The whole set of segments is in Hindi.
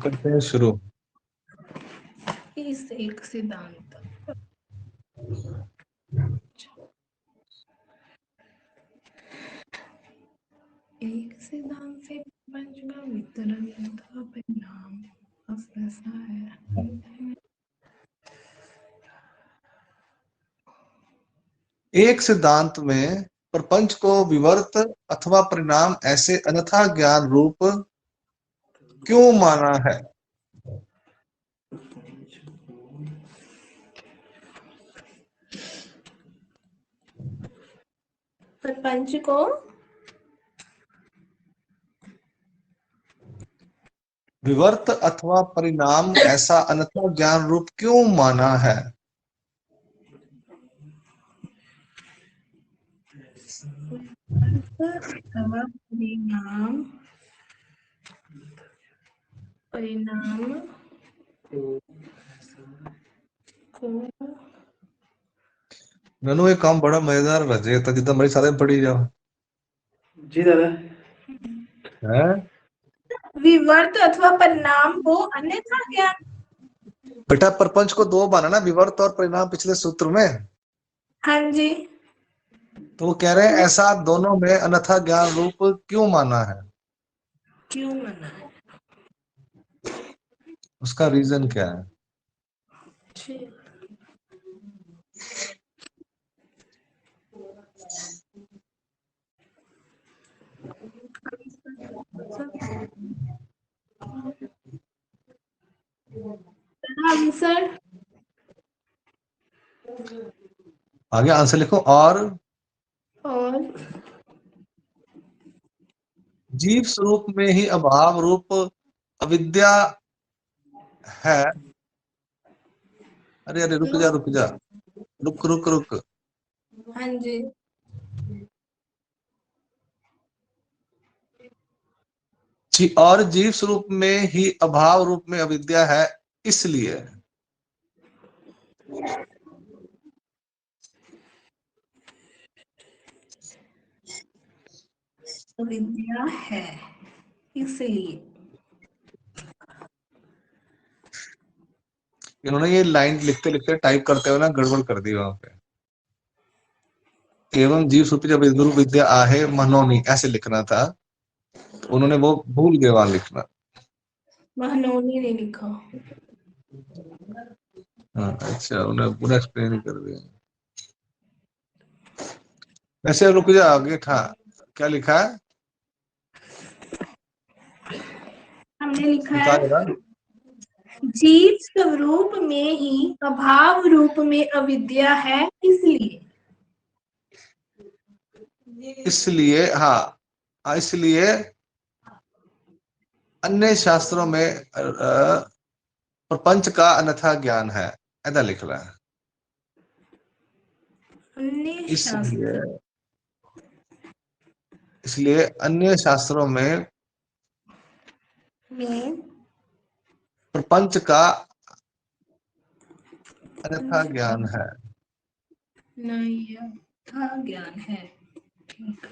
करते हैं शुरू। इस एक सिद्धांत से प्रपंच का वितरण तथा परिणाम बस ऐसा है। एक सिद्धांत में प्रपंच को विवर्त अथवा परिणाम ऐसे अन्यथा ज्ञान रूप क्यों माना है? प्रपंच को विवर्त अथवा परिणाम ऐसा अन्यथा ज्ञान रूप क्यों माना है? परिणाम परिणाम को ननू ये काम बड़ा मजेदार रहे था, जितना मेरी सारे पढ़ी जाओ जी दादा। है विवर्त अथवा परिणाम को अन्यथा ज्ञान। बेटा प्रपंच को दो माना ना, विवर्त और परिणाम, पिछले सूत्र में। हाँ जी। तो वो कह रहे हैं ऐसा दोनों में अन्यथा ज्ञान रूप क्यों माना है? क्यों माना है? उसका रीजन क्या है? आंसर आगे आंसर लिखो। और जीव स्वरूप में ही अभाव रूप अविद्या है। अरे अरे रुक जा रुक जा, रुक रुक रुक। हाँ जी। और जीव स्वरूप में ही अभाव रूप में अविद्या है, इसलिए अविद्या है, इसलिए। इन्होंने ये लाइन लिखते लिखते टाइप करते हुए ना गड़बड़ कर दी वहां पे। एवं जीव स्वरूप जब विद्या आहे मनोनी ऐसे लिखना था, तो उन्होंने वो भूल गए वहां लिखना। मनोनी ने लिखा। हाँ अच्छा, उन्हें पूरा एक्सप्लेन कर दिया। वैसे रुक जा, आगे था क्या लिखा है? हमने लिखा बता है जरा। जीव स्वरूप में ही अभाव रूप में अविद्या है, इसलिए। इसलिए हाँ, इसलिए अन्य शास्त्रों में प्रपंच का अन्यथा ज्ञान है, ऐसा लिख रहा है। इसलिए अन्य शास्त्रों में प्रपंच का अन्यथा ज्ञान है। नहीं, अन्यथा ज्ञान है। ठीक।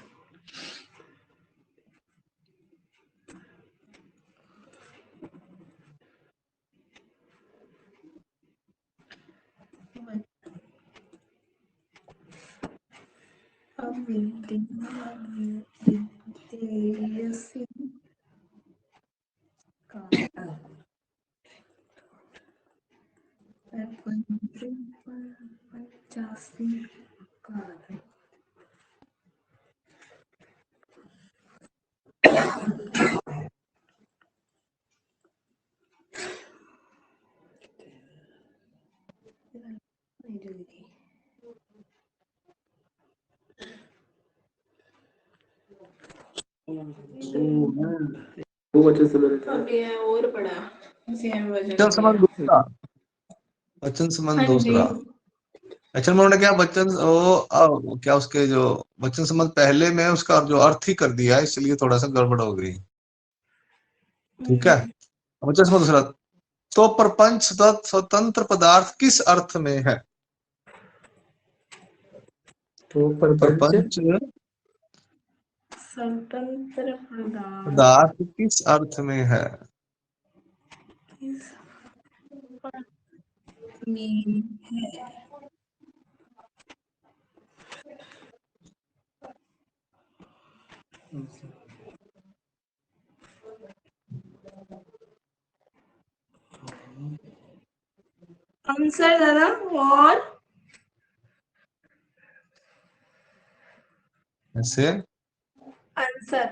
वो वचन संबंध था। अभी है और पढ़ा वचन संबंध दूसरा, वचन संबंध दूसरा। अच्छा उन्होंने क्या वचन क्या उसके जो वचन संबंध पहले में उसका जो अर्थ ही कर दिया, इसलिए थोड़ा सा गड़बड़ हो गई। ठीक है, वचन संबंध दूसरा। तो प्रपंच स्वतंत्र पदार्थ किस अर्थ में है? तो प्रपंच स्वतंत्र पदार्थ किस अर्थ में है? इस में है। आंसर दादा और ऐसे आंसर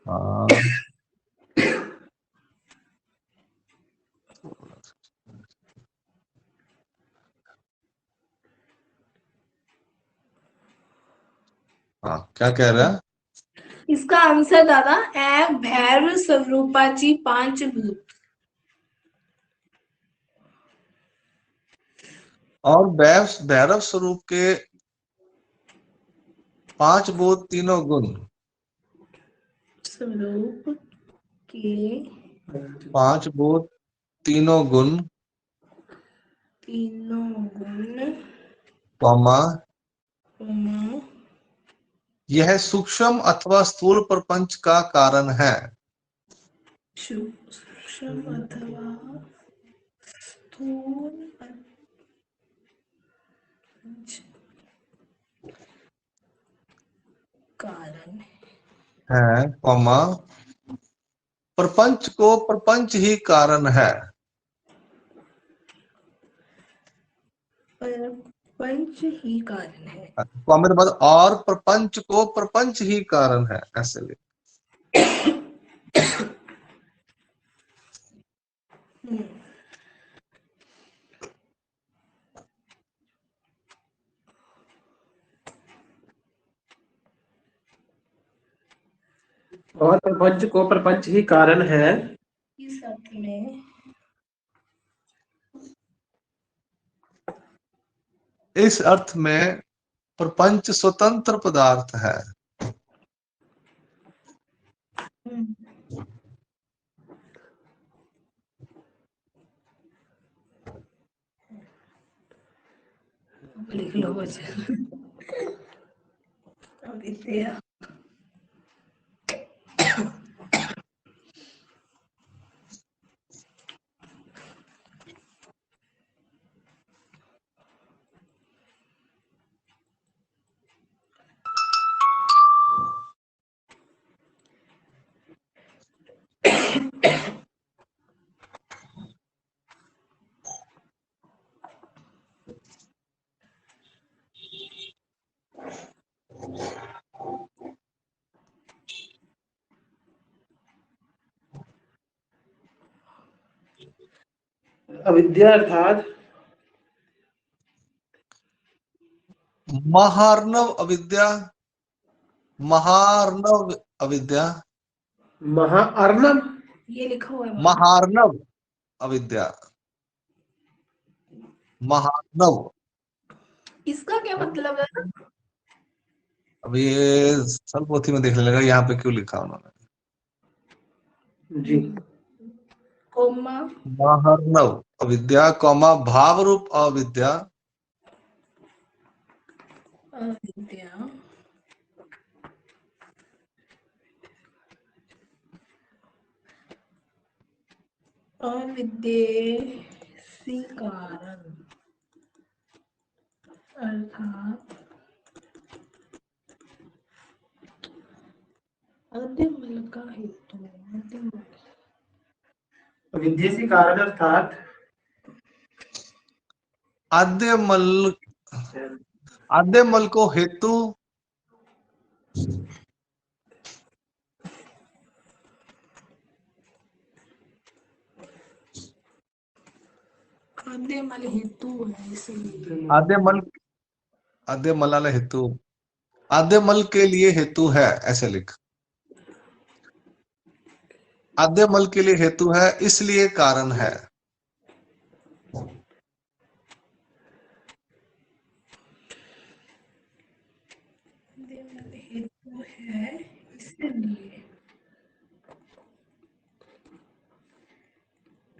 हाँ हाँ क्या कह रहा है? इसका आंसर दादा है भैरव स्वरूपाची 5 भूत। और भैरव स्वरूप के 5 बोध तीनों गुण। स्वरूप के 5 बोध तीनों गुण तीनों गुण कॉमा कॉमा यह सूक्ष्म अथवा स्थूल प्रपंच का कारण है। सूक्ष्म अथवा स्थूल प्रपंच कारण है कॉमा प्रपंच को प्रपंच ही कारण है। प्रपंच ही कारण है। कॉमा के बाद और प्रपंच को प्रपंच ही कारण है, ऐसे लिख। और प्रपंच को प्रपंच ही कारण है। इस अर्थ में इस अर्थ में प्रपंच स्वतंत्र पदार्थ है। लिख लो बच्चे। अविद्या अविद्या अर्थात महार्णव अविद्या, महार्णव अविद्या, महाअर्णव। ये लिखा हुआ है। महार्णव अविद्या, महार्णव। इसका क्या मतलब है? अब ये सब पोथी में देखने लगा यहाँ पे क्यों लिखा उन्होंने। जी कोमा महार्णव अविद्या कॉमा भाव रूप अविद्या अविद्या अविद्येसी कारण अर्थात अद्यमल का हेतु अविद्या से कारण अर्थात आद्यमल, आद्यमल को हेतु अद्यमल हेतु है इसलिए। आद्यमल, आद्यमल हेतु, आद्यमल के लिए हेतु है, ऐसे लिख। आद्यमल के लिए हेतु है इसलिए कारण है। अद्यमल हेतु है इसलिए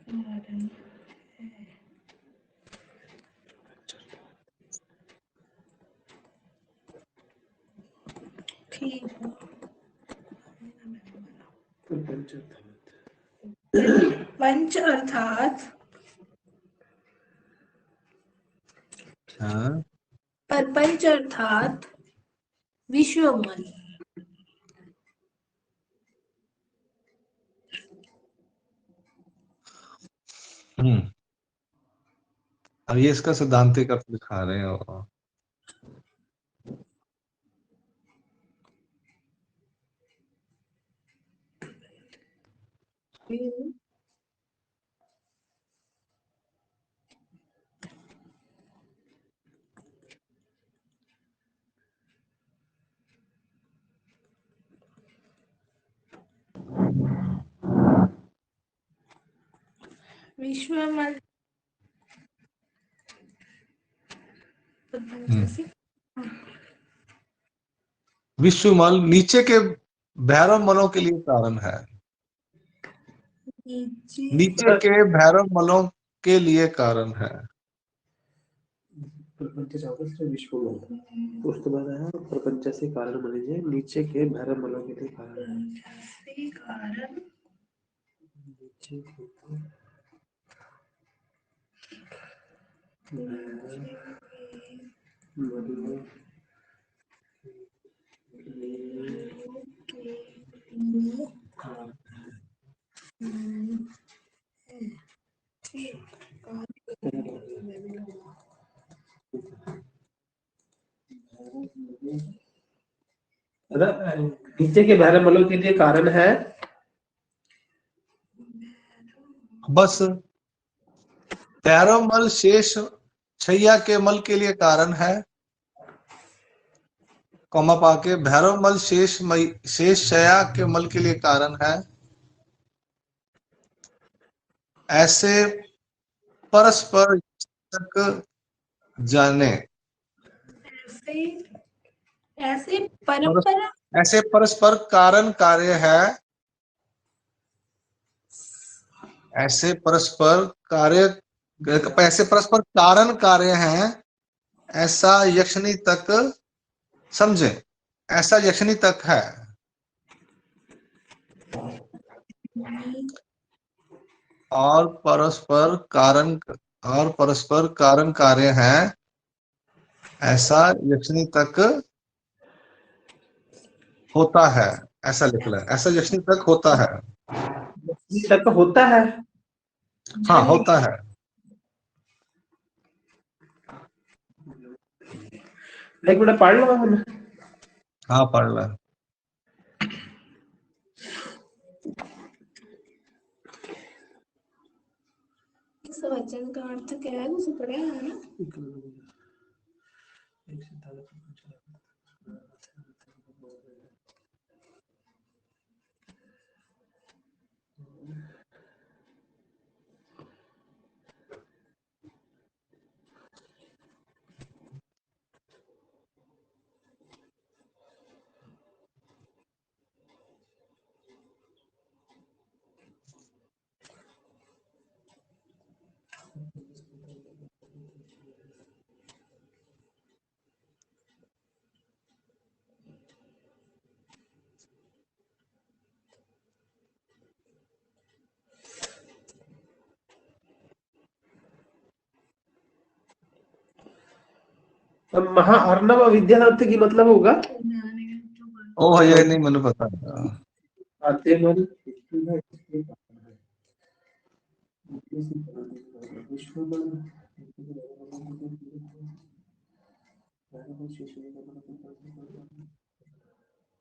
कारण है। ठीक है। प्रपंच अर्थात पंच अर्थात हाँ परपंच अर्थात विश्वमल। अब ये इसका सिद्धांतिक अर्थ दिखा रहे हो। विश्वमल विश्वमल नीचे के भैरव मलों के लिए कारण है। नीचे के भैरव मलों के लिए कारण है। प्रपंच से विश्वमल, उसके बाद आया प्रपंच से कारण मलिजे, नीचे के भैरव मलों के लिए कारण है। नीचे के मलों नीचे के भैरव मलों के लिए कारण है। बस भैरव मल शेष छैया के मल के लिए कारण है। कौमा पाके भैरव मल शेष शया के मल के लिए कारण है। ऐसे परस्पर तक जाने, ऐसे परंपरा, ऐसे परस्पर कारण कार्य है। ऐसे परस्पर कार्य, ऐसे परस्पर कारण कार्य हैं। ऐसा यक्षिणी तक समझे, ऐसा यक्षिणी तक है। और परस्पर कारण कार्य हैं, ऐसा यक्षिणी तक होता है। ऐसा लिख लें, ऐसा यक्षिणी तक होता है। तक होता है। हाँ होता है। एक मिनट पढ़ लो हम। हाँ पढ़ लें। इस वचन का अर्थ क्या है, उसे पढ़ा है ना। महा अर्णव अविद्यानाथ की मतलब होगा। ओ भैया नहीं मैंने पता।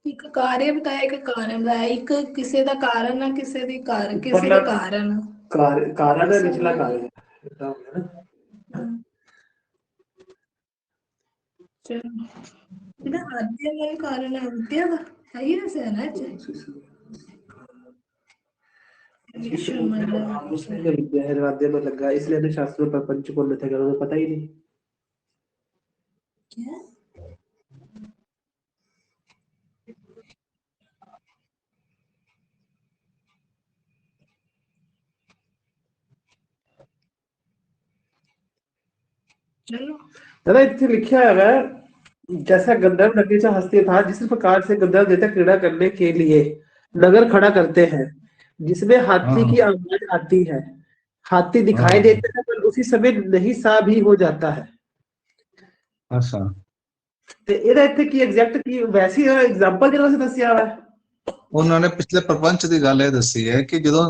एक कार्य बताया, एक कारण बताया, एक किसी का कारण है, किसी दी कारण, किसी के कारण कारण है, निचला कारण है। चलो इधर आद्य में कारण है, विद्या का है ही वैसे है ना। विद्या है, वाद्य में लगा, इसलिए तो शास्त्रों पर पंच को मिथ्या करो, पता ही नहीं। क्या चलो दादा इतने लिखा है, जैसा गंधर्व नगरीचा हस्ती था, जिस प्रकार से गंधर्व देवता क्रीड़ा करने के लिए नगर खड़ा करते हैं, जिसमें हाथी हाँ की आवाज आती है, हाथी दिखाई हाँ देता है पर उसी समय नहीं सा भी हो जाता है। अच्छा ਤੇ ਇਹਦਾ ਇੱਥੇ ਕੀ ਐਗਜ਼ੈਕਟ ਕੀ ਵੈਸੇ ਹੀ ਐਗਜ਼ਾਮਪਲ ਜਿਹੜਾ ਅਸੀਂ ਦੱਸਿਆ ਵਾ। उन्होंने पिछले प्रपंच की गल ये दसी है कि जो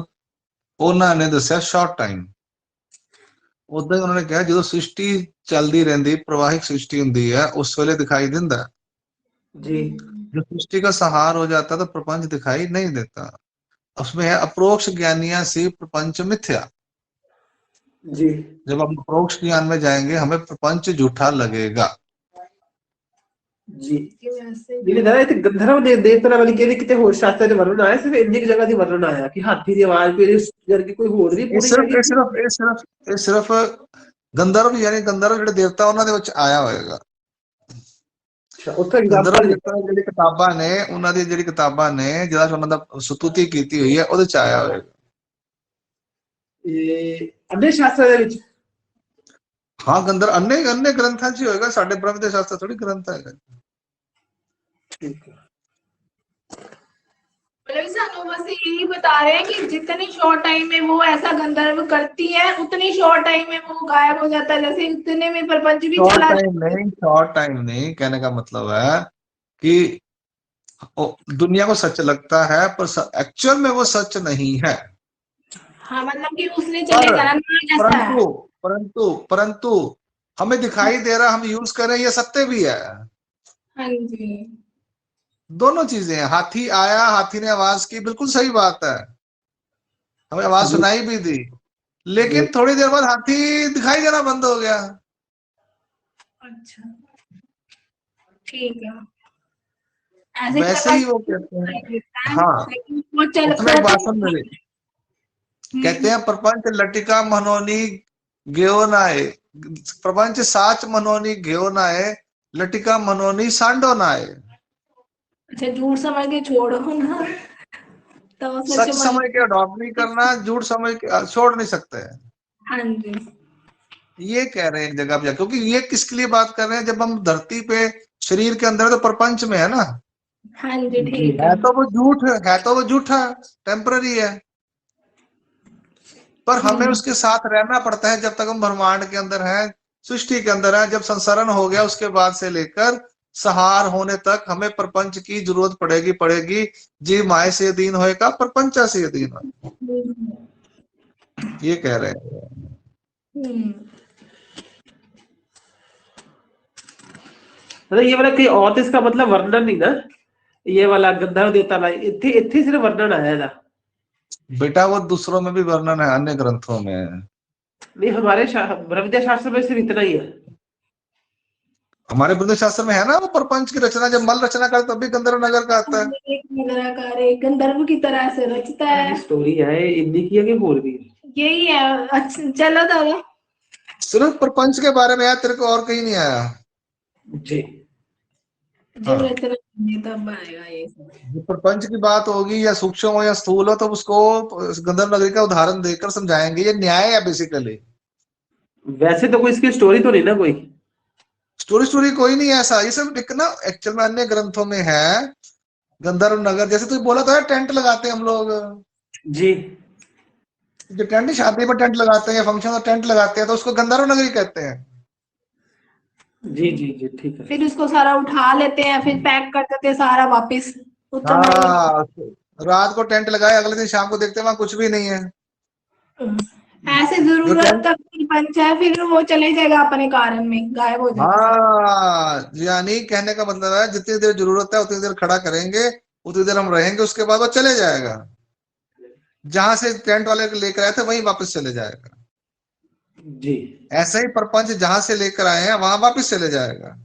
उन्होंने दसिया शॉर्ट टाइम उदा ही उन्होंने कहा जो सृष्टि चलती रही प्रवाहिक सृष्टि होंगी है उस वेले दिखाई देता जी जो सृष्टि का संहार हो जाता तो प्रपंच दिखाई नहीं देता उसमें है अप्रोक्ष ज्ञानिया से प्रपंच मिथ्या जी जब हम अप्रोक्ष ज्ञान में जाएंगे हमें प्रपंच झूठा लगेगा ਜੀ ਜਿਹੜੇ ਦਾਦਾ ਇੱਥੇ ਗੰਧਰਵ ਦੇ ਦੇਵਤਾ ਵਾਲੀ ਕਿਹੜੀ ਕਿਤੇ ਹੋਰ ਸ਼ਾਸਤਰ ਦੇ ਵਰਣਨ ਆਇਆ ਸਿਰਫ ਇੰਨੀ ਜਗ੍ਹਾ ਦੀ ਵਰਣਨ ਆਇਆ ਕਿ ਹਾਥੀ ਦੀ ਆਵਾਜ਼ ਕੋਈ ਕਰਕੇ ਕੋਈ ਹੋਰ ਵੀ ये ਪੂਰੀ सिर्फ ਹੈਗੀ। ये सिर्फ ये सिर्फ ये सिर्फ गंधर्व यानी गंधर्व ਜਿਹੜੇ ਦੇਵਤਾ ਉਹਨਾਂ ਦੇ ਵਿੱਚ ਆਇਆ ਹੋਏਗਾ ਅੱਛਾ ਉੱਥੇ ਗੰਧਰਵ ਐਗਜ਼ਾਮਪਲ ਦੇਵਤਾ ਦੀ ਜਿਹੜੀ ਕਿਤਾਬਾਂ ਨੇ ਉਹਨਾਂ ਦੀ ਜਿਹੜੀ ਕਿਤਾਬਾਂ ਨੇ ਜਿਹੜਾ ਉਹਨਾਂ ਦਾ ਸਤੁਤੀ ਕੀਤੀ ਹੋਈ ਹੈ ਉਹਦੇ ਚ ਆਇਆ ਹੋਏਗਾ ਅੰਨੇ ਸ਼ਾਸਤਰ ਦੇ ਵਿੱਚ। हाँ गंधर्व अन्य अन्य ग्रंथां च ही होएगा साडे ब्रह्म दे शास्त्र थोड़ी ग्रंथ है ਠੀਕ ਹੈ मतलब सानू बस यही बता रहे हैं कि जितने शॉर्ट टाइम में वो ऐसा गंधर्व करती है उतनी शॉर्ट टाइम में वो गायब हो जाता है, जैसे उतने में प्रपंच भी चला शॉर्ट टाइम नहीं कहने का मतलब है कि दुनिया को सच लगता है पर एक्चुअल में वो सच नहीं है। हाँ मतलब कि उसने चले जाना ऐसा है। परंतु परंतु परंतु हमें दिखाई दे रहा हम यूज कर रहे हैं ये सत्य भी है। हाँ जी दोनों चीजें हैं हाथी आया हाथी ने आवाज की बिल्कुल सही बात है हमें आवाज जी सुनाई भी दी लेकिन जी थोड़ी देर बाद हाथी दिखाई देना बंद हो गया। अच्छा ठीक है ऐसे वैसे ही वो कहते हैं हाँ लेकिन वो चल उसमें एक बात सुन मेरी हम्म, कहते हैं प्रपंच लटिका मनोनी गेो नाए प्रपंच साच मनोनी घेो नाए लटिका मनोनी सांडो नाए। अच्छा झूठ समझ के छोड़ो ना तो सच सच मन। समझ के अडॉप्ट नहीं करना झूठ समझ के छोड़ नहीं सकते हाँ जी ये कह रहे हैं एक जगह पे क्योंकि ये किसके लिए बात कर रहे हैं जब हम धरती पे शरीर के अंदर तो प्रपंच में है ना हाँ जी ठीक है है तो वो झूठ है तो वो झूठा टेम्पररी है पर हमें उसके साथ रहना पड़ता है जब तक हम ब्रह्मांड के अंदर हैं सृष्टि के अंदर है जब संसरण हो गया उसके बाद से लेकर सहार होने तक हमें प्रपंच की जरूरत पड़ेगी पड़ेगी जी माए से अधीन होएगा प्रपंचा से अधीन हो ये कह रहे हैं। मतलब ये वाला कोई और इसका मतलब वर्णन नहीं ना ये वाला गंधर्व देवता वाला इतने इतने सिर्फ वर्णन आया था। बेटा वो दूसरों में भी वर्णन है अन्य ग्रंथों में नहीं हमारे ब्रह्मविद्या शास्त्र में सिर्फ इतना ही है। हमारे बुद्ध शास्त्र में है ना वो प्रपंच की रचना जब मल रचना कर तब भी गंधर्व नगर का आता है एक निराकार एक गंधर्व की तरह से रचता है स्टोरी है इतनी की है कि और भी यही है। अच्छा चलो दादा सिर्फ प्रपंच के बारे में आया तेरे को और कहीं नहीं आया जी जब हाँ रचना होगी तब आएगा ये सब। जो प्रपंच की बात होगी या सूक्ष्म हो या स्थूल हो तो उसको गंधर्व नगरी का उदाहरण देकर समझाएंगे ये न्याय है बेसिकली वैसे तो कोई इसकी स्टोरी तो नहीं ना कोई स्टोरी स्टोरी कोई नहीं है ऐसा ये सब एक ना एक्चुअल में अन्य ग्रंथों में है गंधर्व नगर जैसे तू बोला था टेंट लगाते हैं हम लोग जी जो टेंट शादी में टेंट लगाते हैं फंक्शन में टेंट लगाते हैं तो उसको गंधर्व नगरी कहते हैं जी जी जी ठीक है फिर उसको सारा उठा लेते हैं फिर पैक कर देते हैं सारा वापस उतना हाँ रात को टेंट लगाए अगले दिन शाम को देखते हैं वहां कुछ भी नहीं है ऐसे जो जरूरत टेंट तक पंच है फिर वो चले जाएगा अपने कारण में गायब हो जाएगा। हाँ यानी कहने का मतलब है जितनी देर जरूरत है उतनी देर खड़ा करेंगे उतनी देर हम रहेंगे उसके बाद वो चले जाएगा जहां से टेंट वाले लेकर आए थे वहीं वापस चले जाएगा जी ऐसे ही प्रपंच जहां से लेकर आए हैं वहां वापस चले जाएगा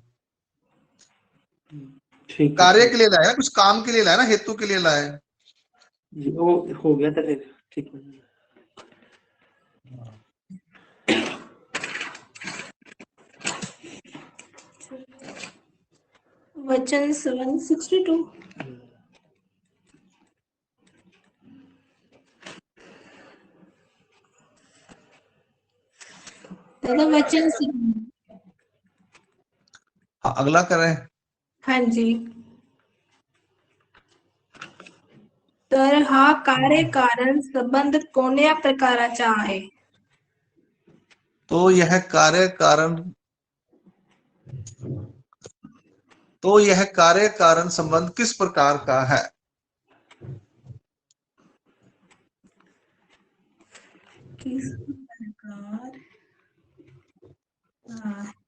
ठीक कार्य के लिए लाए ना कुछ काम के लिए लाए ना हेतु के लिए लाए जी वो हो गया था फिर ठीक है वचन 762 दादा वचन हाँ, अगला करें हाँ जी तर हा कार्य कारण संबंध कोण्या प्रकाराचा आहे? तो यह कार्य कारण तो यह कार्य कारण संबंध किस प्रकार का है? किस प्रकार का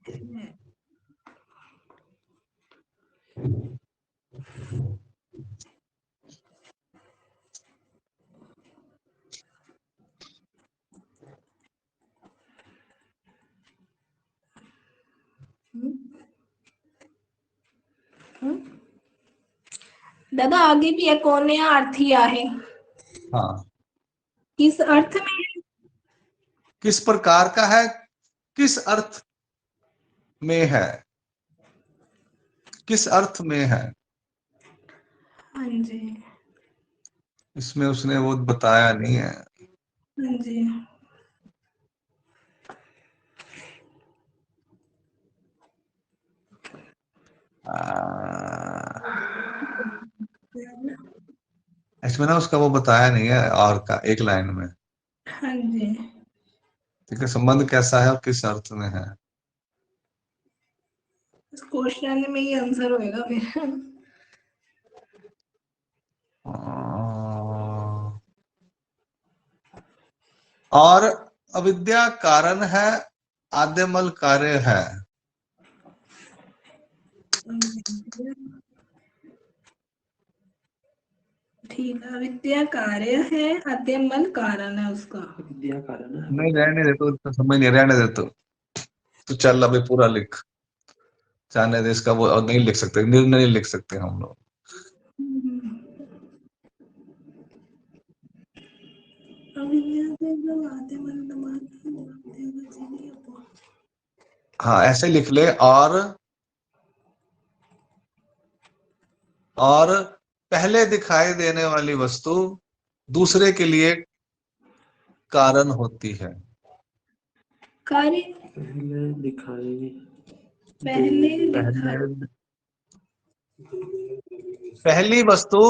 है? दादा आगे भी है, कोण्या अर्थी आहे? हाँ, किस अर्थ में है? किस प्रकार का है, किस अर्थ में है, किस अर्थ में है। हाँ जी, इसमें उसने वो बताया नहीं है। हाँ जी। इसमें ना उसका वो बताया नहीं है और का एक लाइन में। हाँ जी, ठीक है, संबंध कैसा है और किस अर्थ में है। इस क्वेश्चन में ही आंसर होएगा फिर। और अविद्या कारण है, आद्यमल कार्य है। ठीक है, विद्या कार्य है, आद्यमल कारण है उसका। विद्या कारण है। नहीं रहने दे तो, समझ नहीं, रहने दे तो चल अभी पूरा लिख, जाने दे इसका वो, और नहीं लिख सकते, निर्णय नहीं लिख सकते हम लोग। हाँ ऐसे लिख ले। और पहले दिखाई देने वाली वस्तु दूसरे के लिए कारण होती है। कार्य पहले दिखाई पहले पहले पहली वस्तु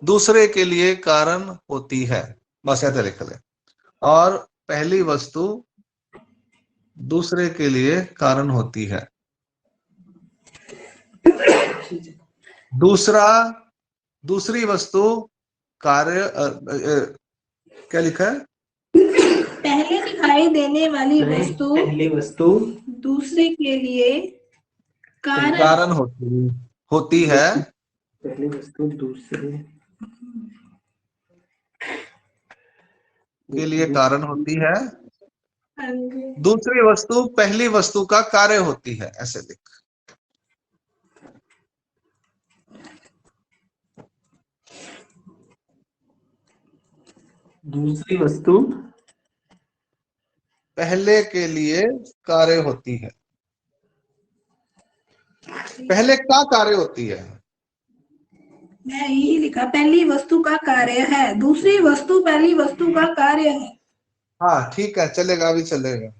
दूसरे के लिए कारण होती है, बस ऐसे लिख ले। और पहली वस्तु दूसरे के लिए कारण होती है। दूसरी वस्तु कार्य क्या लिखा है? पहले दिखाई देने वाली वस्तु पहली वस्तु दूसरे के लिए कारण कारण होती है। पहली वस्तु दूसरे के लिए कारण होती है। हाँ जी। दूसरी वस्तु पहली वस्तु का कार्य होती है, ऐसे लिख। दूसरी वस्तु पहले के लिए कार्य होती है, पहले का कार्य होती है। मैं यही लिखा, पहली वस्तु का कार्य है, दूसरी वस्तु पहली वस्तु का कार्य है। हाँ ठीक है, चलेगा, अभी चलेगा।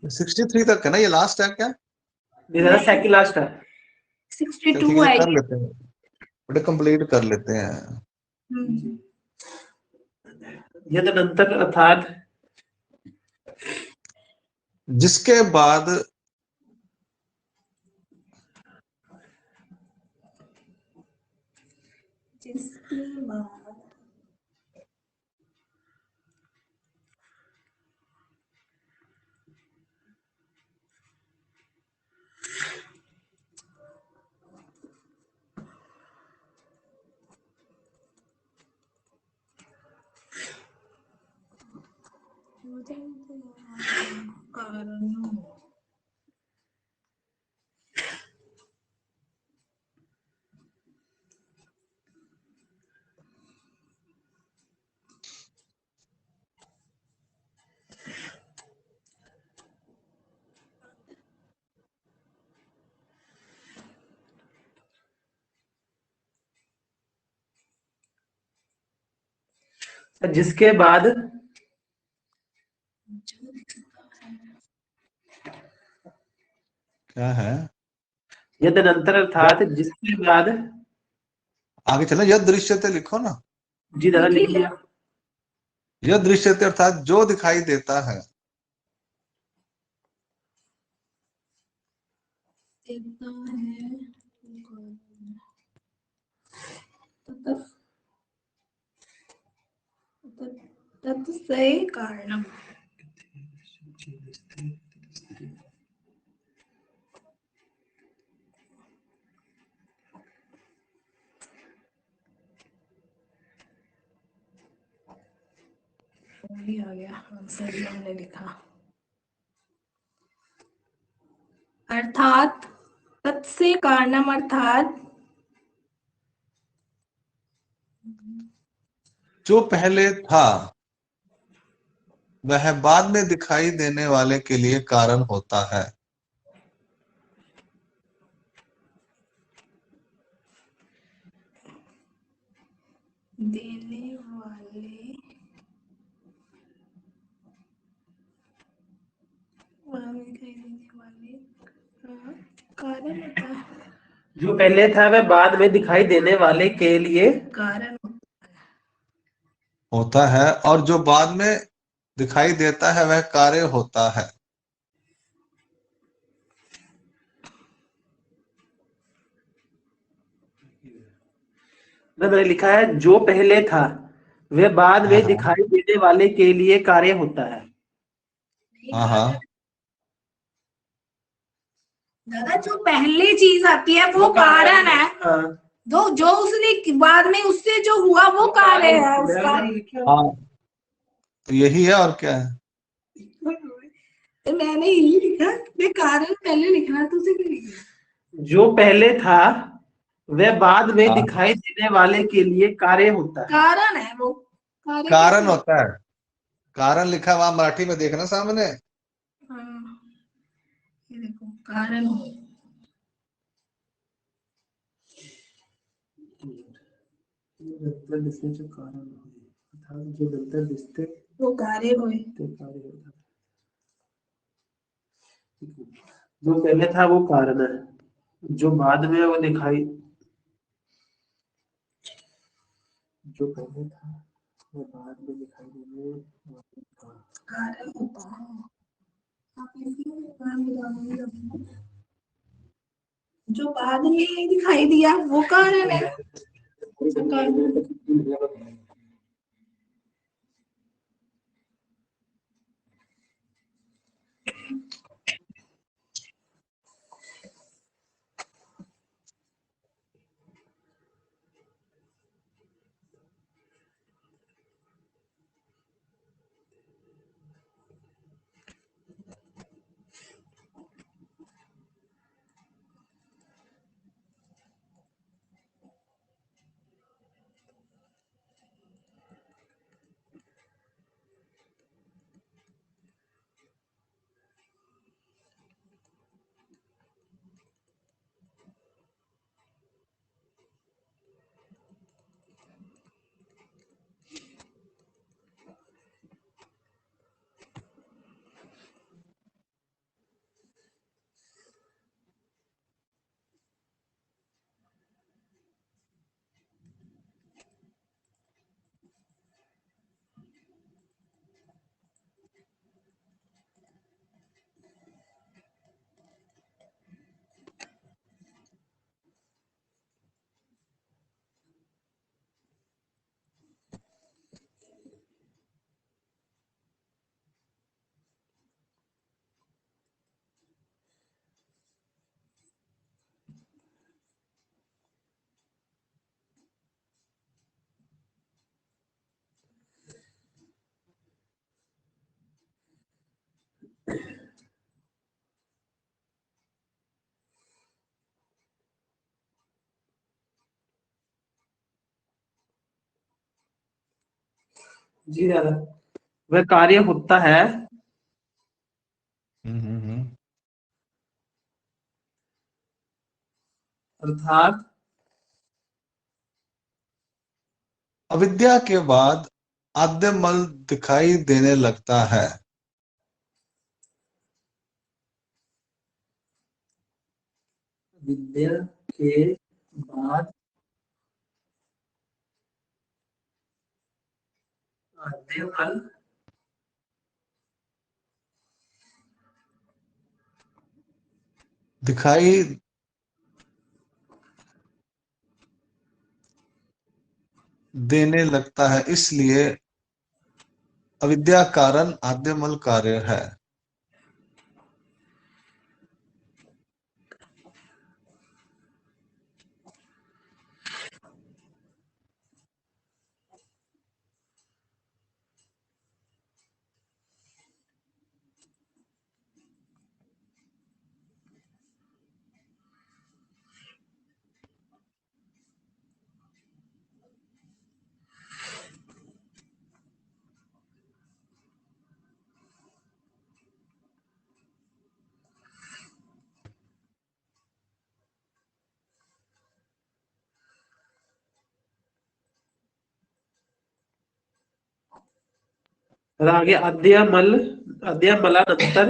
सिक्सटी थ्री तक है ना, ये लास्ट है क्या? सेकंड लास्ट है। 62 ठीक है, है कर ये। लेते हैं, बड़े कंप्लीट कर लेते हैं। यदनंतर अर्थात जिसके बाद जिसके बाद कारण जिसके बाद क्या है? यदनंतर अर्थात जिसके बाद। आगे चलो, यद दृश्यते लिखो ना। जी दादा लिख लिया। यद दृश्यते अर्थात जो दिखाई देता है। देखता है तत्सै कारणम। वही आ गया आंसर जो हमने लिखा। अर्थात तत्से कारणम अर्थात जो पहले था वह बाद में दिखाई देने वाले के लिए कारण होता है। देने वाले कारण होता है। जो पहले था वह बाद में दिखाई देने वाले के लिए कारण होता है, और जो बाद में दिखाई देता है वह कार्य होता है। मैंने लिखा है जो पहले था वह बाद हाँ में हाँ दिखाई देने वाले के लिए कार्य होता है। हाँ हाँ। दादा जो पहले चीज आती है वो कारण है। हाँ जो जो उसने बाद में उससे जो हुआ वो कार्य है उसका। हाँ, तो यही है, और क्या है? तो मैंने यही लिखा, मैं कारण पहले लिखना तो उसे क्यों लिखा। जो पहले था वह बाद में हाँ, दिखाई देने वाले के लिए कार्य होता है। कारण है वो कार्य कारण कैसे? होता है। कारण लिखा है वहां मराठी में, देखना सामने। हाँ, ये देखो कारण हो। नंतर दिसण्याचे कारण होय अर्थात जो नंतर दिसते वो कार्य होय। ते कार्य होता है। जो पहले था वो कारण है, जो बाद में वो दिखाई, जो पहले था वो बाद में दिखाई देने वाला था। कारण होता है। आप लिखिए, नाम बताओ। जो बाद में दिखाई दिया वो कारण है। जो कारण जी दादा, वह कार्य होता है हम्म। अर्थात अविद्या के बाद आद्यमल दिखाई देने लगता है। विद्या के बाद आद्यमल दिखाई देने लगता है, इसलिए अविद्या कारण आद्यमल कार्य है। और आगे आद्यमल आद्यमलानंतर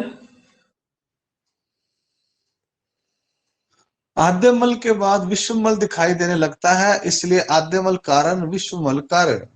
आद्यमल के बाद विश्वमल दिखाई देने लगता है, इसलिए आद्यमल कारण विश्वमल कार्य।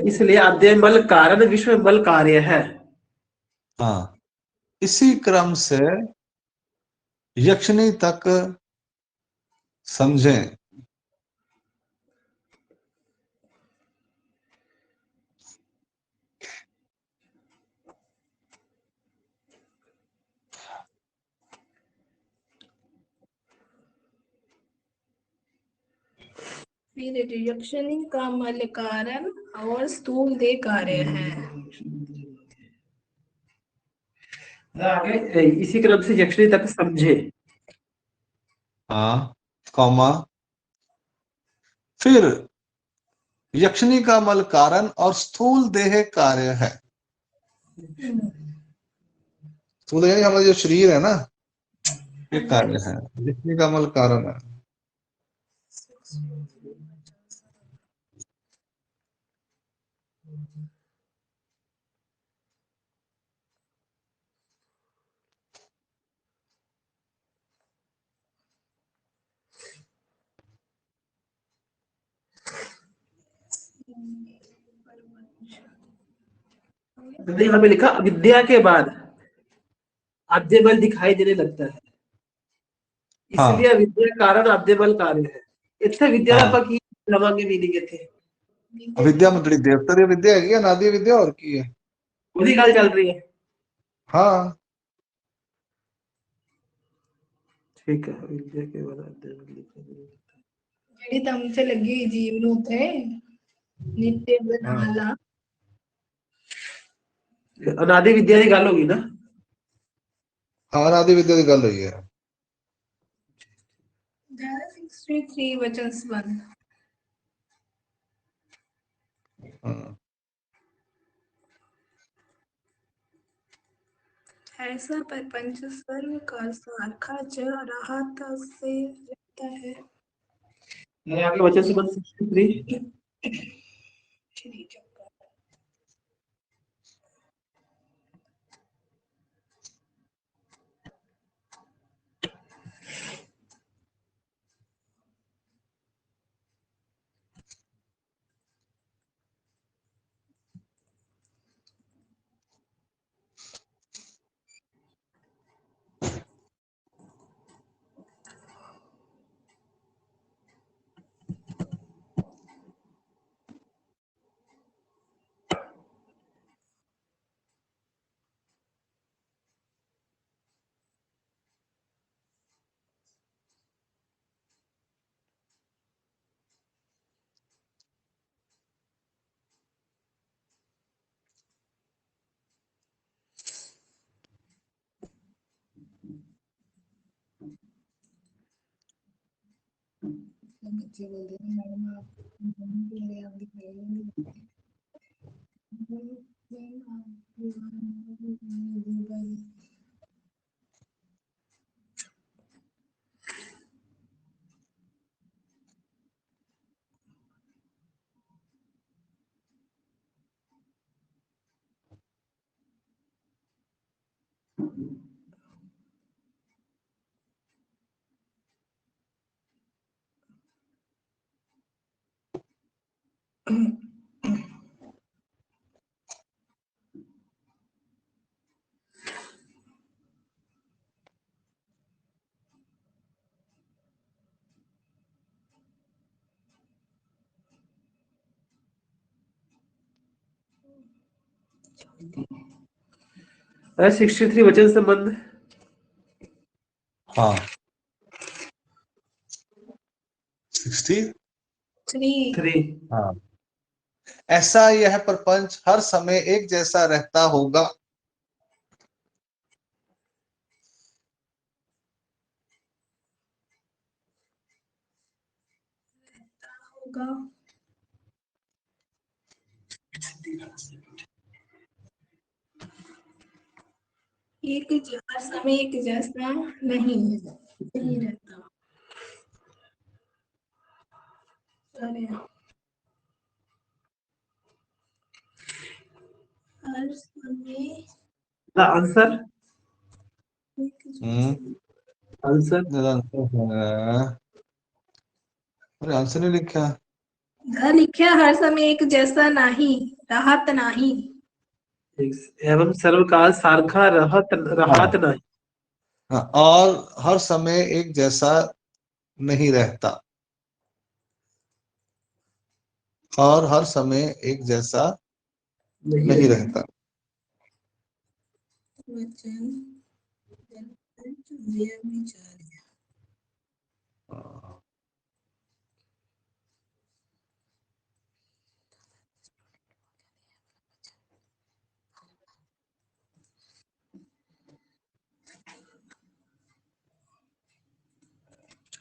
इसलिए आद्यमल कारण विश्वमल कार्य है। हाँ, इसी क्रम से यक्षिणी तक समझें। फिर रिएक्शनिंग का मल कारण और स्थूल देह कार्य है। आगे इसी क्रम से यक्षिणी तक समझे। हाँ, कॉमा, फिर यक्षिणी का मल कारण और स्थूल देह कार्य है। स्थूल देह हमारा जो शरीर है ना, ये कार्य है, यक्षिणी का मल कारण है। यहाँ पे लिखा विद्या के बाद आद्यमल दिखाई देने लगता है, इसलिए हाँ, विद्या कारण आद्यमल कार्य है। इतने विद्या हाँ, की लवांगे मीनिंग थे। विद्या मंत्री देवता विद्या है, अनादि विद्या और की है। वही गल चल रही है। हाँ, ठीक है, विद्या के बाद आद्यमल दिखाई देने लगता है। ਜਿਹੜੀ ਤਮ ਤੇ ਲੱਗੀ ਜੀਵ ਨੂੰ ਤੇ ਨਿत्य ਬਣਾ ਲਾ। अनादि विद्या की गल होगी ना। हाँ, अनादि विद्या की गल हुई है। 63 वचन संबंध। हाँ, ऐसा प्रपंच सर्व का सारखा च रहा से रहता है। आगे वचन संबंध 63 श्री चक्र। बच्चे बोलते हैं मैडम आप मेरे आप दिखाइए है 63 वचन संबंध। हाँ 63। 3 हाँ, ऐसा यह प्रपंच हर समय एक जैसा रहता होगा। होगा हर समय एक जैसा नहीं रहता। अरे हर समय आंसर हम्म आंसर अरे आंसर नहीं लिखा। लिखा हर समय एक जैसा नहीं राहत नहीं। एवं सर्वकाल सारखा रहत नहीं। हाँ, और हर समय एक जैसा नहीं रहता, और हर समय एक जैसा नहीं रहता।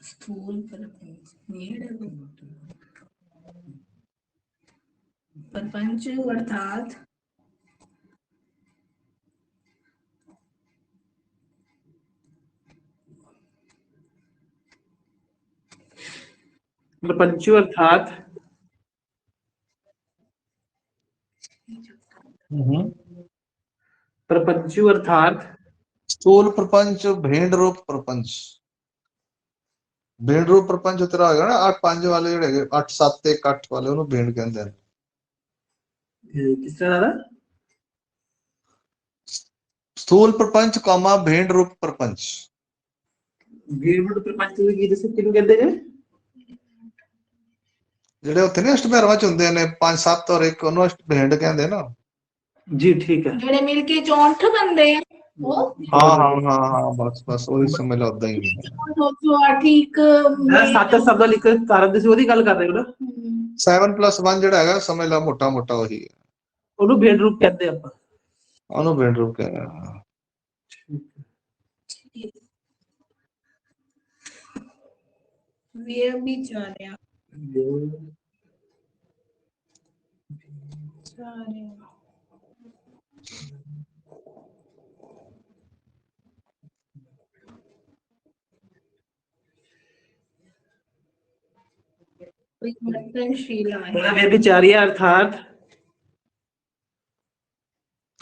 स्थूल प्रपंच अर्थात प्रपंचु अर्थात प्रपंचु अर्थात स्थूल प्रपंच भेंड रूप प्रपंच। भेंड रूप प्रपंच तेरा होगा ना 8 5 वाले ਜਿਹੜੇ 8 7 1 8 ਵਾਲੇ ਉਹਨੂੰ भेंड ਕਹਿੰਦੇ ਨੇ। किस तरह था? स्थूल प्रपंच कॉमा भेंड रूप प्रपंच। भेंड प्रपंच की जैसे किन कहते हैं ਜਿਹੜੇ ਉੱਥੇ ਨੇ ਅਸ਼ਟਭੈਰਵਾਂ ਚ ਹੁੰਦੇ ਨੇ 5 7 ਔਰ 1 ਉਹਨੂੰ ਅਸ਼ਟਭੇਂਡ ਕਹਿੰਦੇ ਨਾ। जी ठीक है। ਜਿਹੜੇ ਮਿਲ ਕੇ 64 ਬੰਦੇ ਆ ਉਹ हाँ बस बस वही समझ लो उदा ही है। 208 सत्त शब्द लिख कारण ਤੁਸੀਂ ਉਹਦੀ ਗੱਲ ਕਰ ਰਹੇ ਹੋ ਨਾ 7+1 ਜਿਹੜਾ ਹੈਗਾ ਸਮਝ ਲਾ ਮੋਟਾ ਮੋਟਾ ਉਹੀ ਹੈ। ਉਹਨੂੰ भेंड रूप ਕਹਿੰਦੇ ਆਪਾਂ। ਉਹਨੂੰ भेंड रूप ਕਹਿੰਦੇ ਆ। व्यभिचार्य परिवर्तनशील है। व्यभिचार्य अर्थात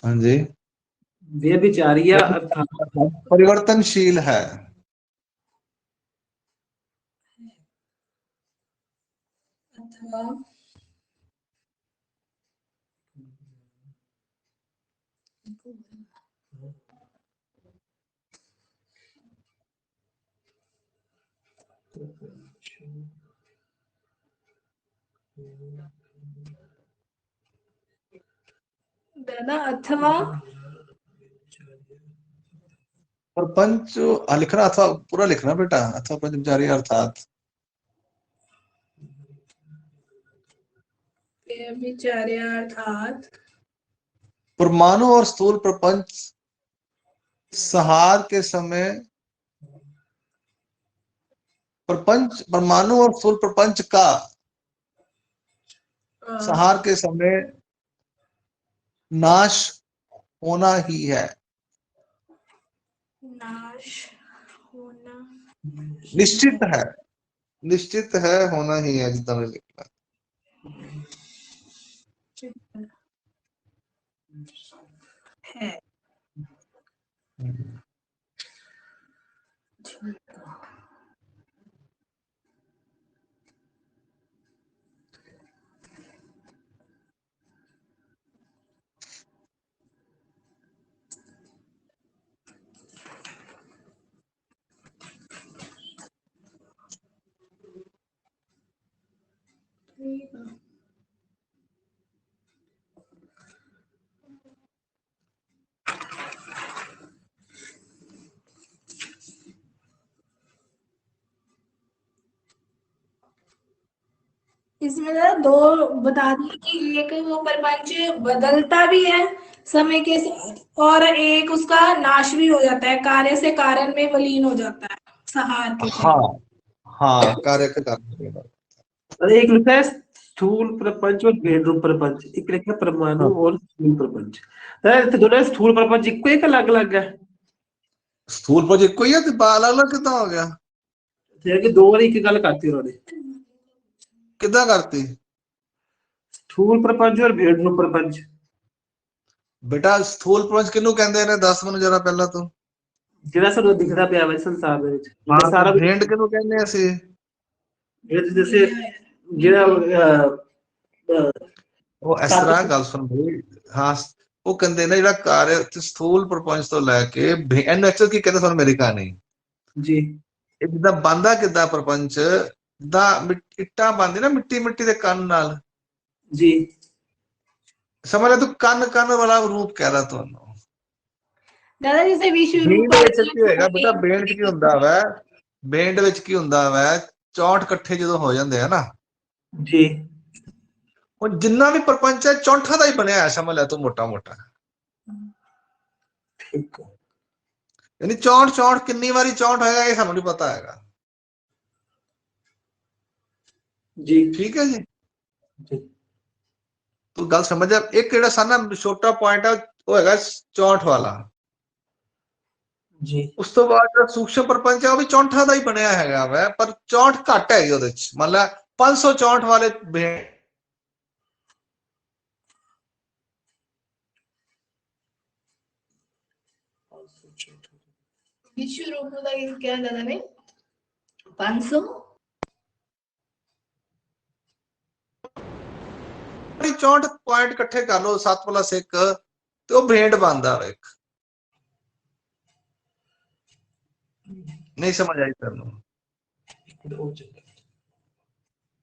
हाँ जी व्यभिचार्य अर्थात परिवर्तनशील है। अथवा दादा अथवा प्रपंच लिखना अथवा पूरा लिखना बेटा अथवा पंचचारी अर्थात व्यभिचार्य अर्थात परमाणु और स्थूल प्रपंच संहार के समय प्रपंच, परमाणु और स्थूल प्रपंच का संहार के समय नाश होना ही है। नाश होना निश्चित है, निश्चित है, होना ही है, जितना मैंने लिखा है। इसमें ना दो बता दिए कि एक वो प्रपंच बदलता भी है समय के साथ और एक उसका नाश भी हो जाता है, कार्य से कारण में विलीन हो जाता है संहार के हाँ समय। हाँ, कार्य के कारण। और एक लिखा है स्थूल प्रपंच और भेद प्रपंच, एक लिखा है परमाणु हाँ। और स्थूल प्रपंच। तो दोनों स्थूल प्रपंच इको एक अलग अलग है? स्थूल पर एक कोई है तो अलग अलग कितना हो गया? कि दो बार एक गल करती उन्होंने, कितना करती? स्थूल प्रपंच और भेद प्रपंच। बेटा स्थूल प्रपंच किन्नू कहंदे ने, दस ਮੈਨੂੰ जरा पहला तो। ਜਿਹੜਾ ਸਾਨੂੰ ਦਿਖਦਾ ਪਿਆ ਵਾ ਸੰਸਾਰ ਦੇ ਵਿੱਚ, ਹਾਂ, ਸਾਰਾ ਭੇਂਟ ਕਿਹਨੂੰ ਕਹਿੰਦੇ ਅਸੀਂ? जैसे ਜਿਹੜਾ ਉਹ ਇਸ ਤਰ੍ਹਾਂ ਗੱਲ ਸੁਣ ਬਈ, ਹਾਂ ਉਹ ਕਹਿੰਦੇ ਨੇ ਜਿਹੜਾ ਕਾਰਜ ਤੇ ਸਥੂਲ ਪ੍ਰਪੰਚ ਤੋਂ ਲੈ ਕੇ ਇਹਨੂੰ ਐਕਚੁਅਲ ਕੀ ਕਹਿੰਦੇ, ਤੁਹਾਨੂੰ ਮੇਰੀ ਕਹਾਣੀ ਜੀ, ਇਹ ਜਿੱਦਾਂ ਬੰਦਾ ਕਿੱਦਾਂ ਪ੍ਰਪੰਚ, ਜਿੱਦਾਂ ਇੱਟਾਂ ਬਣਦੀ ਨਾ ਮਿੱਟੀ ਮਿੱਟੀ ਦੇ ਕੰਨ ਨਾਲ, ਜੀ ਸਮਝ ਲੈ ਤੂੰ ਕੰਨ ਕੰਨ ਵਾਲਾ ਰੂਪ ਕਹਿ ਤੁਹਾਨੂੰ। दादा जैसे विश्व रूप ਬੇਂਡ ਵਿੱਚ ਕੀ ਹੋਏਗਾ ਬੇਟਾ, ਬੇਂਡ ਚ ਕੀ ਹੁੰਦਾ ਵਾ, ਬੇਂਡ ਵਿੱਚ ਕੀ ਹੁੰਦਾ ਵਾ, 64 ਇਕੱਠੇ ਜਦੋਂ ਹੋ ਜਾਂਦੇ ਆ ਨਾ ਜੀ, ਉਹ ਜਿੰਨਾ ਵੀ ਪ੍ਰਪੰਚ ਹੈ 64 ਦਾ ਹੀ ਬਣਿਆ ਹੈ, ਸਮਝ ਲੈ ਤੂੰ ਮੋਟਾ ਮੋਟਾ। ਠੀਕ ਹੈ, ਯਾਨੀ 64 64 ਕਿੰਨੀ ਵਾਰੀ 64 ਹੋਏਗਾ ਇਹ ਸਾਨੂੰ ਨਹੀਂ ਪਤਾ ਹੈਗਾ। ਜੀ ਠੀਕ ਹੈ ਜੀ, ਜੀ, ਤੂੰ ਗੱਲ ਸਮਝ ਜਾ। ਇੱਕ ਜਿਹੜਾ ਸਾਨਾ ਛੋਟਾ ਪੁਆਇੰਟ ਹੈ ਉਹ ਹੈਗਾ 64 ਵਾਲਾ, ਜੀ ਉਸ ਤੋਂ ਬਾਅਦ ਜਿਹੜਾ ਸੂਖਸ਼ਮ ਪ੍ਰਪੰਚ ਹੈ ਉਹ ਵੀ 64 ਦਾ ਹੀ ਬਣਿਆ ਹੈਗਾ ਵਾ, ਪਰ 64 ਘੱਟ ਹੈਗੀ ਉਹਦੇ ਚ। ਮੰਨ ਲੈ 564 ਵਾਲੇ विश्व रूप का क्या दादा ने 500 64 ਪੁਆਇੰਟ ਇਕੱਠੇ ਕਰ ਲਓ 7 + 1 ਤੇ ਉਹ ਭੇਂਟ ਬਣਦਾ ਵਾ ਇੱਕ। नहीं समझ आई तेनू?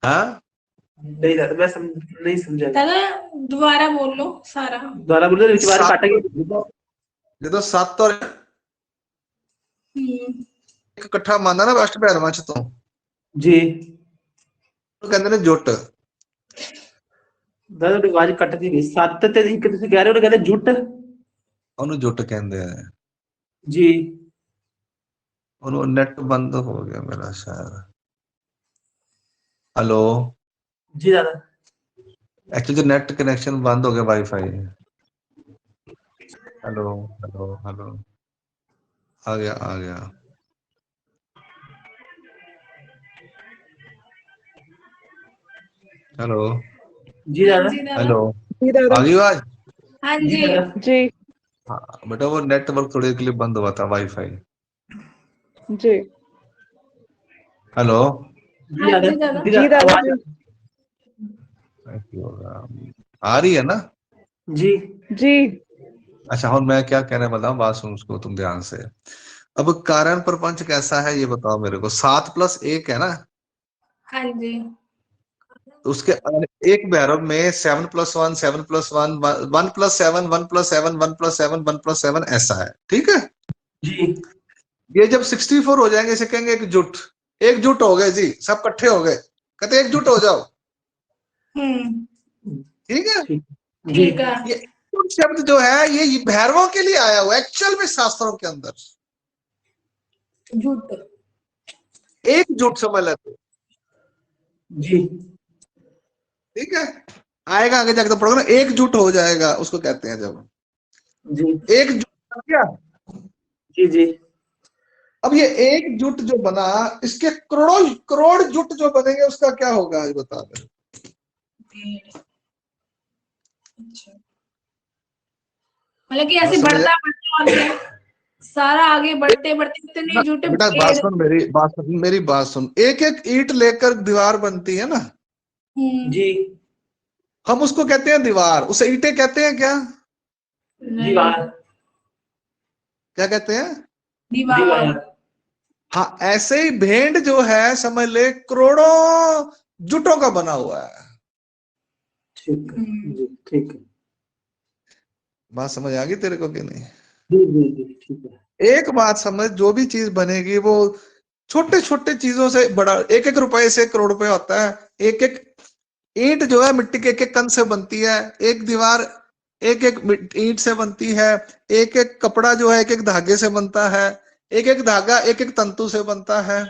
हाँ नहीं दादा मैं नहीं समझा। दादा दोबारा बोल लो सारा, दोबारा बोलो, एक बार काट गया। ਜਦੋਂ 7 और 1 ਇਕੱਠਾ ਮੰਨਦਾ ਨਾ ਅਸ਼ਟ ਭੈਰਵਾਂ ਚ ਤੋਂ ਜੀ, ਉਹ ਕਹਿੰਦੇ ਨੇ ਜੁੱਟ। दादा की आवाज कटती गई। 7 ਤੇ ਇੱਕ ਤੁਸੀਂ ਕਹਿ ਰਹੇ ਹੋ, ਕਹਿੰਦੇ ਜੁੱਟ, ਉਹਨੂੰ ਜੁੱਟ ਕਹਿੰਦੇ ਆ ਜੀ। ਉਹਨੂੰ ਨੈਟ ਬੰਦ ਹੋ ਗਿਆ ਮੇਰਾ ਸ਼ਾਇਦ। हेलो जी दादा, एक्चुअली नेट कनेक्शन बंद हो गया वाईफाई। हेलो हेलो हेलो, आ गया आ गया। हेलो जी दादा, हेलो, आ गई आवाज? हाँ जी जी हाँ बेटा वो नेटवर्क थोड़ी देर के लिए बंद हुआ था वाईफाई। जी हेलो जी दादा, जी दादा आवाज जी आ रही है ना? जी जी अच्छा और मैं क्या कहने वाला हूँ, बात सुन उसको तुम ध्यान से। अब कारण प्रपंच कैसा है ये बताओ मेरे को। 7 + 1 है ना, हाँ जी तो उसके एक भैरव में 7 + 1 7 + 1 1 + 7 1 + 7 1 + 7 1 + 7 ऐसा है, ठीक है जी। ये जब 64 हो जाएंगे इसे कहेंगे एकजुट। एकजुट हो गए जी, सब इकट्ठे हो गए, कहते एकजुट हो जाओ, ठीक है। ठीक है। ये एकजुट शब्द जो है ये भैरवों के लिए आया हुआ एक्चुअल में शास्त्रों के अंदर, झूठ एकजुट समझ लेते। जी ठीक है, आएगा आगे जाके तो पढ़ोगे ना, एकजुट हो जाएगा उसको कहते हैं जब जी एकजुट कर दिया। जी जी अब ये एकजुट जो बना, इसके करोड़ों करोड़ जुट जो बनेंगे उसका क्या होगा ये बता दे। पेड़। अच्छा, मतलब कि ऐसे समझ बढ़ता बढ़ता और सारा आगे बढ़ते बढ़ते इतने जुटे बेटा बात पेड़। सुन, मेरी बात सुन, एक एक ईंट लेकर दीवार बनती है ना, जी हम उसको कहते हैं दीवार, उसे ईंटें कहते हैं क्या? दीवार क्या कहते हैं? दीवार। हाँ, ऐसे ही भेंट जो है समझ ले करोड़ों जुटों का बना हुआ है। ठीक है जी ठीक है बात समझ आ गई तेरे को कि नहीं? जी जी जी ठीक है एक बात समझ, जो भी चीज बनेगी वो छोटे छोटे चीजों से बड़ा, एक एक रुपए से करोड़ रुपए होता है। एक एक ईंट जो है मिट्टी के एक एक कण से बनती है, एक दीवार एक एक ईंट से बनती है, एक एक कपड़ा जो है एक एक धागे से बनता है, एक एक धागा एक एक तंतु से बनता है।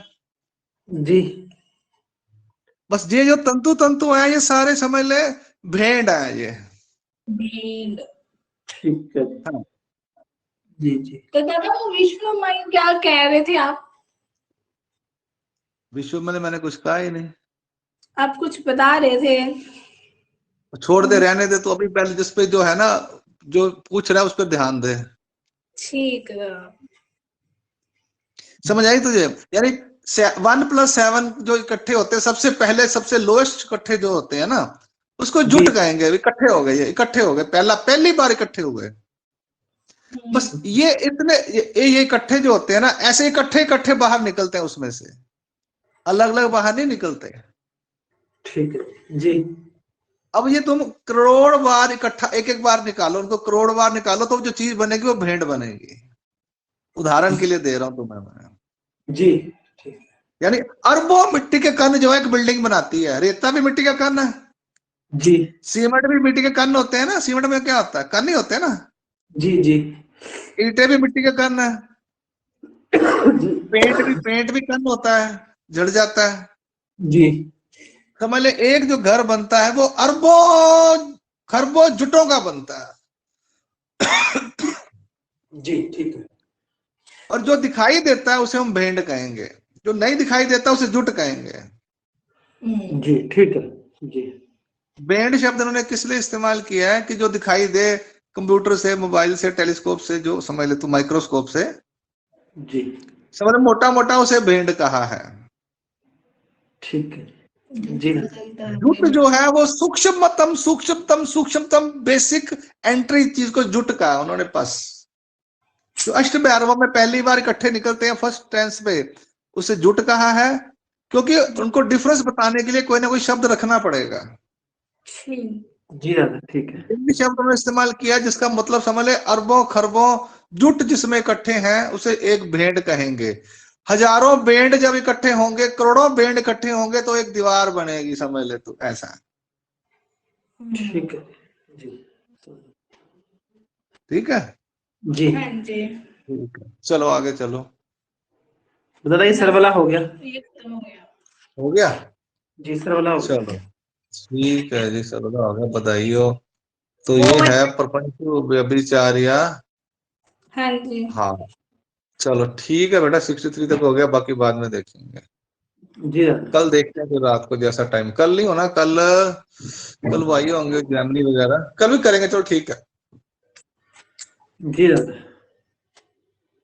जी बस ये जो तंतु तंतु है ये सारे समझ ले भेंट है ये। भेड़। ठीक है हाँ। जी जी तो दादा वो विश्वमय क्या कह रहे थे आप? विश्व में मैंने कुछ कहा ही नहीं। आप कुछ बता रहे थे। छोड़ दे, रहने दे, तो अभी पहले जिस पे जो है ना, जो पूछ रहा है उस पर ध्यान दे। ठीक है। समझ आई तुझे? यानी 1+7 जो इकट्ठे होते हैं, सबसे पहले सबसे लोएस्ट इकट्ठे जो होते हैं ना, उसको जुट कहेंगे। इकट्ठे हो गए, ये इकट्ठे हो गए, पहली बार इकट्ठे हुए। बस ये इतने ये इकट्ठे जो होते हैं ना, ऐसे इकट्ठे इकट्ठे बाहर निकलते हैं, उसमें से अलग अलग बाहर नहीं निकलते। ठीक है जी अब ये तुम करोड़ बार इकट्ठा एक एक बार निकालो, उनको करोड़ बार निकालो, तो जो चीज बनेगी वो भेंट बनेगी। उदाहरण के लिए दे रहा हूं तुम्हें मैं। जी ठीक यानी अरबों मिट्टी के कण जो है एक बिल्डिंग बनाती है। रेता भी मिट्टी का कण है, जी सीमेंट भी मिट्टी के कण होते हैं ना। सीमेंट में क्या होता है? कण ही होते हैं ना। जी जी ईंटें भी मिट्टी के कण है। पेंट भी कण होता है, जड़ जाता है। जी समझ ले, एक जो घर बनता है वो अरबों खरबों जुटों का बनता है। जी ठीक है और जो दिखाई देता है उसे हम भेंट कहेंगे, जो नहीं दिखाई देता उसे जुट कहेंगे। जी ठीक है जी भेंट शब्द उन्होंने किस लिए इस्तेमाल किया है? कि जो दिखाई दे कंप्यूटर से, मोबाइल से, टेलीस्कोप से, जो समझ ले तू माइक्रोस्कोप से, जी समझ ले मोटा मोटा उसे भेंट कहा है। ठीक है जी जुट जो है वो सूक्ष्मतम बेसिक एंट्री चीज को जुट कहा उन्होंने। पास जो अष्टभैरवों में पहली बार इकट्ठे निकलते हैं फर्स्ट टेंस पे, उसे जुट कहा है, क्योंकि उनको डिफरेंस बताने के लिए कोई ना कोई शब्द रखना पड़ेगा। जी दादा ठीक है इंग्लिश शब्द उन्होंने इस्तेमाल किया जिसका मतलब समझ ले अरबों खरबों जुट जिसमें इकट्ठे हैं उसे एक भेंट कहेंगे। हजारों भेंट जब इकट्ठे होंगे, करोड़ों भेंट इकट्ठे होंगे तो एक दीवार बनेगी, समझ ले तू ऐसा। ठीक है जी ठीक है जी ठीक है, चलो आगे चलो। दादा ये सर वाला हो गया हो गया जी सर वाला हो गया चलो ठीक है जी, चलो हो गया, बधाई हो। तो ये है प्रपंच व्यभिचार्या। हाँ जी हाँ चलो ठीक है बेटा, 63 तक हो गया, बाकी बाद में देखेंगे। जी दादा कल देखते हैं फिर रात को, जैसा टाइम। कल नहीं होना, कल भाई होंगे जैमनी वगैरह, कल भी करेंगे। चलो ठीक है। जी दादा